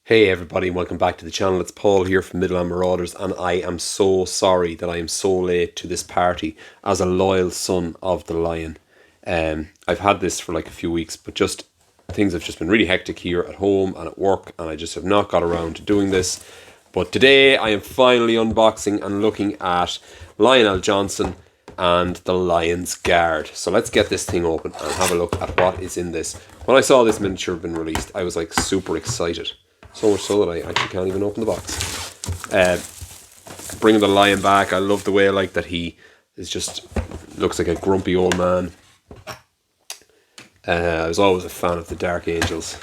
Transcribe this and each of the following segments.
Hey everybody, welcome back to the channel. It's Paul here from Midland Marauders, and I am so sorry that I am so late to this party as a loyal son of the lion. I've had this for like a few weeks, but just things have just been really hectic here at home and at work, and I just have not got around to doing this. But today I am finally unboxing and looking at Lionel Johnson and the Lion's Guard. So let's get this thing open and have a look at what is in this. When I saw this miniature been released, I was like super excited. So much so that I actually can't even open the box. Bringing the lion back, I love the way like that he is just looks like a grumpy old man. I was always a fan of the Dark Angels.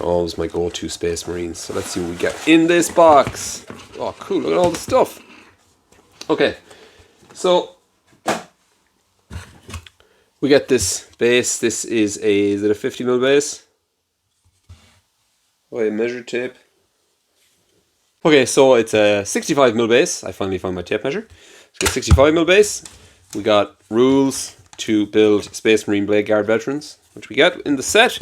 Always my go-to Space Marines. So let's see what we get in this box. Oh, cool! Look at all the stuff. Okay, so we get this base. This is it a 50mm base? Oh, a measure tape. Okay, so it's a 65mm base. I finally found my tape measure. So 65mm base. We got rules to build Space Marine Blade Guard veterans, which we get in the set.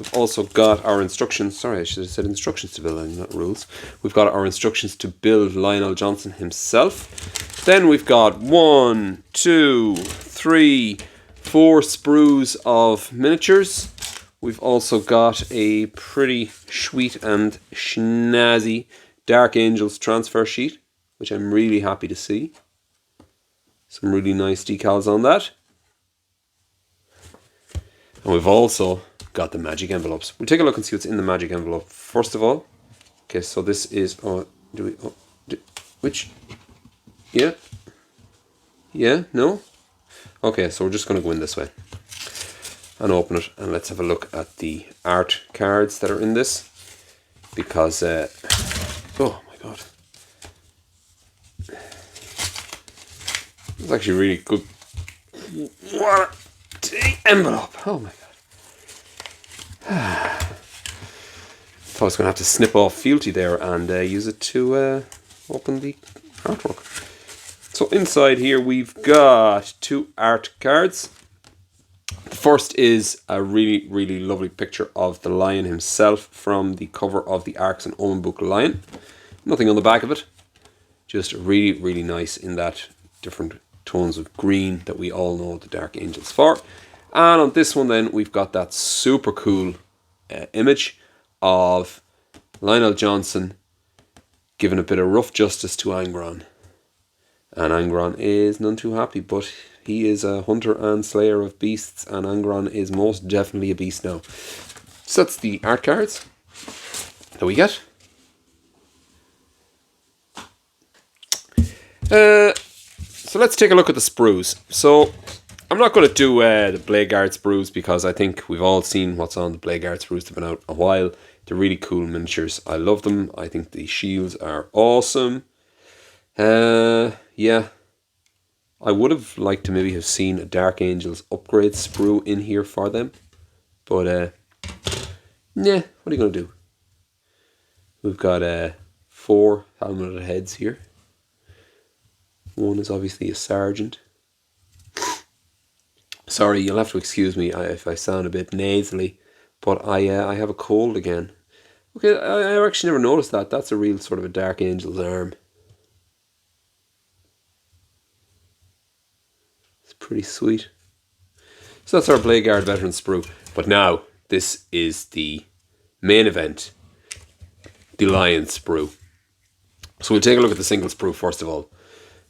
We've also got our instructions. Sorry, I should have said instructions to build, not rules. We've got our instructions to build Lionel Johnson himself. Then we've got 1, 2, 3, 4 sprues of miniatures. We've also got a pretty sweet and snazzy Dark Angels transfer sheet, which I'm really happy to see. Some really nice decals on that. And we've also got the magic envelopes. We'll take a look and see what's in the magic envelope first of all. Okay, so this is, which? Yeah? Yeah? No? Okay, so we're just going to go in this way and open it, and let's have a look at the art cards that are in this, because oh my god, it's actually really good. What the envelope! Oh my god. Thought I was going to have to snip off fealty there and use it to open the artwork. So inside here we've got 2 art cards. The first is a really, really lovely picture of the lion himself from the cover of the Arcs and Omen book Lion. Nothing on the back of it. Just really, really nice in that different tones of green that we all know the Dark Angels for. And on this one then, we've got that super cool image of Lionel Johnson giving a bit of rough justice to Angron. And Angron is none too happy, but he is a hunter and slayer of beasts, and Angron is most definitely a beast now. So that's the art cards that we get. So let's take a look at the sprues. So I'm not going to do the Blade Guard sprues because I think we've all seen what's on the Blade Guard sprues. They've been out a while. They're really cool miniatures. I love them. I think the shields are awesome. Yeah. I would have liked to maybe have seen a Dark Angels upgrade sprue in here for them. But, yeah, what are you going to do? We've got 4 helmeted heads here. One is obviously a sergeant. Sorry, you'll have to excuse me if I sound a bit nasally, but I have a cold again. Okay, I actually never noticed that. That's a real sort of a Dark Angel's arm. Pretty sweet. So that's our Blade Guard veteran sprue. But now, this is the main event, the Lion sprue. So we'll take a look at the single sprue first of all.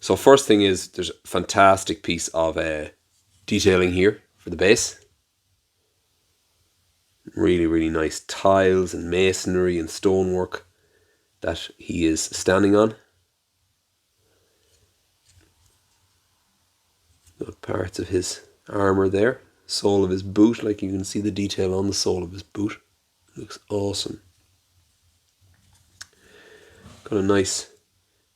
So first thing is, there's a fantastic piece of detailing here for the base. Really, really nice tiles and masonry and stonework that he is standing on. Got parts of his armour there. Sole of his boot, like you can see the detail on the sole of his boot. Looks awesome. Got a nice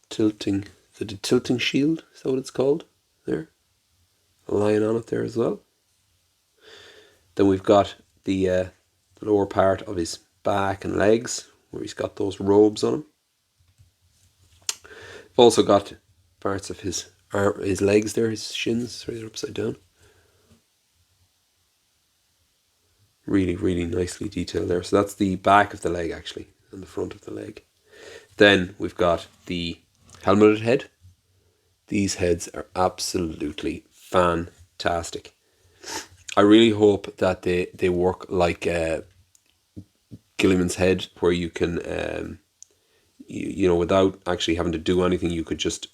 tilting, is it a tilting shield? Is that what it's called? There. A lion on it there as well. Then we've got the lower part of his back and legs, where he's got those robes on him. We've also got parts of his legs there, his shins, sorry, they're upside down. Really, really nicely detailed there. So that's the back of the leg actually, and the front of the leg. Then we've got the helmeted head. These heads are absolutely fantastic. I really hope that they work like Gilliman's head, where you can, you know, without actually having to do anything, you could just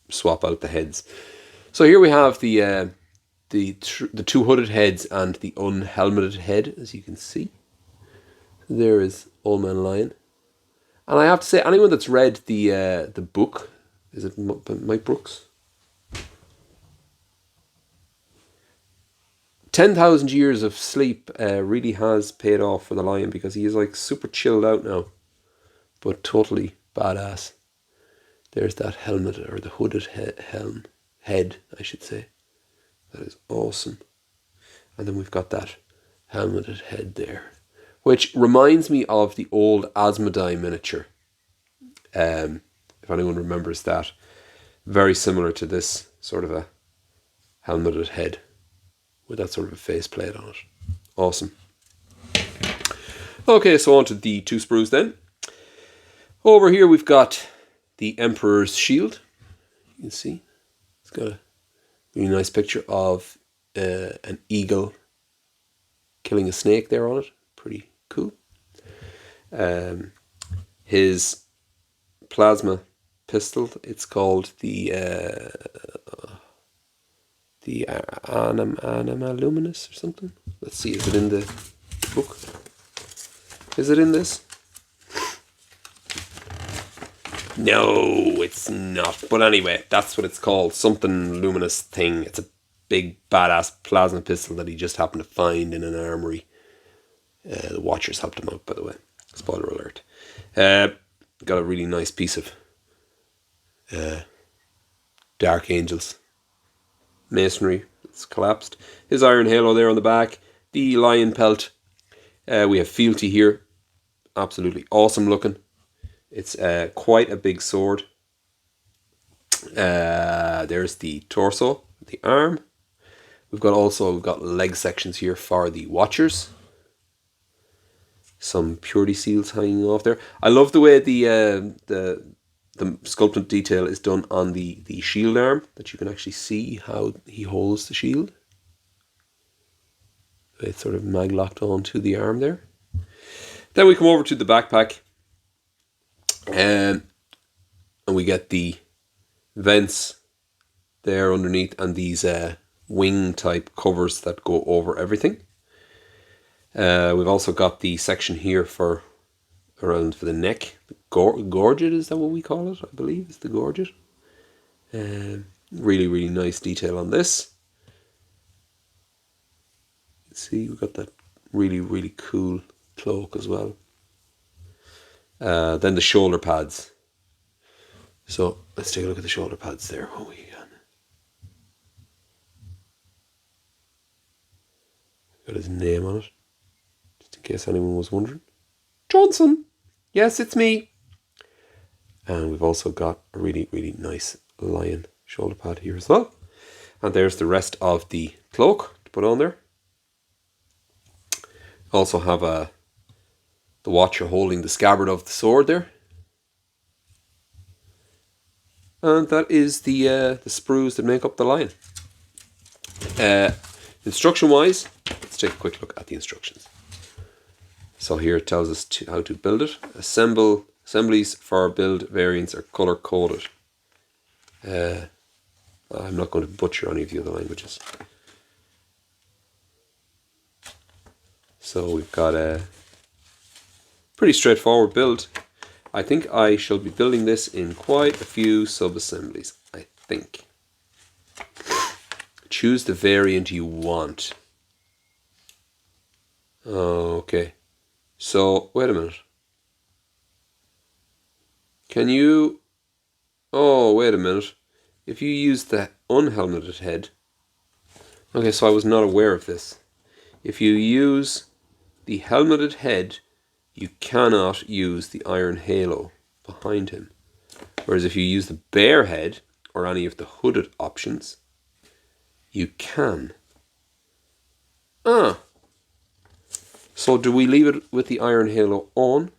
swap out the heads. So here we have the two hooded heads and the unhelmeted head, as you can see. There is Old Man Lion. And I have to say, anyone that's read the book, is it Mike Brooks? 10,000 Years of Sleep really has paid off for the lion, because he is like super chilled out now, but totally badass. There's that helmet, or the hooded head, I should say. That is awesome. And then we've got that helmeted head there, which reminds me of the old Asmodee miniature. If anyone remembers that. Very similar to this sort of a helmeted head with that sort of a faceplate on it. Awesome. Okay, so on to the two sprues then. Over here we've got the Emperor's Shield. You can see it's got a really nice picture of an eagle killing a snake there on it. Pretty cool. His plasma pistol, it's called the Anima Luminous or something. Let's see, is it in the book? Is it in this? No, it's not. But anyway, that's what it's called. Something luminous thing. It's a big badass plasma pistol that he just happened to find in an armory. The Watchers helped him out, by the way. Spoiler alert. Got a really nice piece of Dark Angels masonry. It's collapsed. His iron halo there on the back. The lion pelt. We have fealty here. Absolutely awesome looking. It's quite a big sword. There's the torso, the arm. We've got leg sections here for the Watchers. Some purity seals hanging off there. I love the way the sculpted detail is done on the shield arm, that you can actually see how he holds the shield. It's sort of maglocked onto the arm there. Then we come over to the backpack. And we get the vents there underneath, and these wing type covers that go over everything. We've also got the section here for the neck. The gorget, is that what we call it? I believe it's the gorget. Really, really nice detail on this. You can see we've got that really, really cool cloak as well. Then the shoulder pads. So let's take a look at the shoulder pads there. Oh, we can. Got his name on it, just in case anyone was wondering. Johnson. Yes, it's me. And we've also got a really, really nice lion shoulder pad here as well. And there's the rest of the cloak to put on there. Also have the Watcher holding the scabbard of the sword there. And that is the sprues that make up the lion. Instruction wise, let's take a quick look at the instructions. So here it tells us how to build it. Assemblies for build variants are color coded. I'm not going to butcher any of the other languages. So we've got a pretty straightforward build. I think I shall be building this in quite a few sub-assemblies, I think. Choose the variant you want. Okay. So, wait a minute. Can you... Oh, wait a minute. If you use the unhelmeted head... Okay, so I was not aware of this. If you use the helmeted head, you cannot use the iron halo behind him. Whereas if you use the bare head, or any of the hooded options, you can. So do we leave it with the Iron Halo on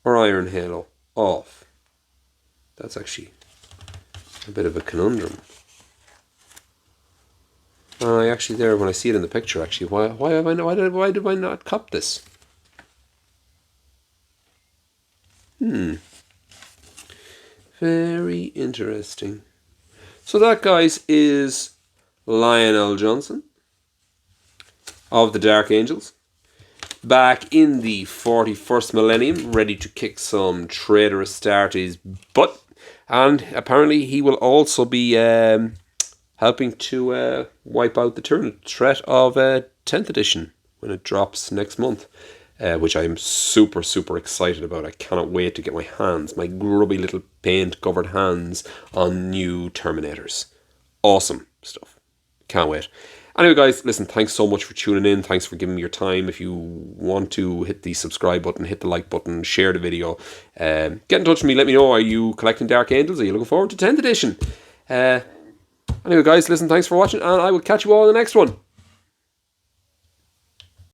or Iron Halo off? That's actually a bit of a conundrum. I actually there, when I see it in the picture, actually, why did I not cop this? Very interesting. So that, guys, is Lionel Johnson of the Dark Angels, back in the 41st millennium, ready to kick some Trader Astartes' butt. And apparently he will also be helping to wipe out the threat of 10th edition when it drops next month, which I'm super, super excited about. I cannot wait to get my hands, my grubby little paint-covered hands, on new Terminators. Awesome stuff. Can't wait. Anyway, guys, listen, thanks so much for tuning in. Thanks for giving me your time. If you want to hit the subscribe button, hit the like button, share the video. Get in touch with me. Let me know, are you collecting Dark Angels? Are you looking forward to 10th edition? Anyway, guys, listen, thanks for watching, and I will catch you all in the next one.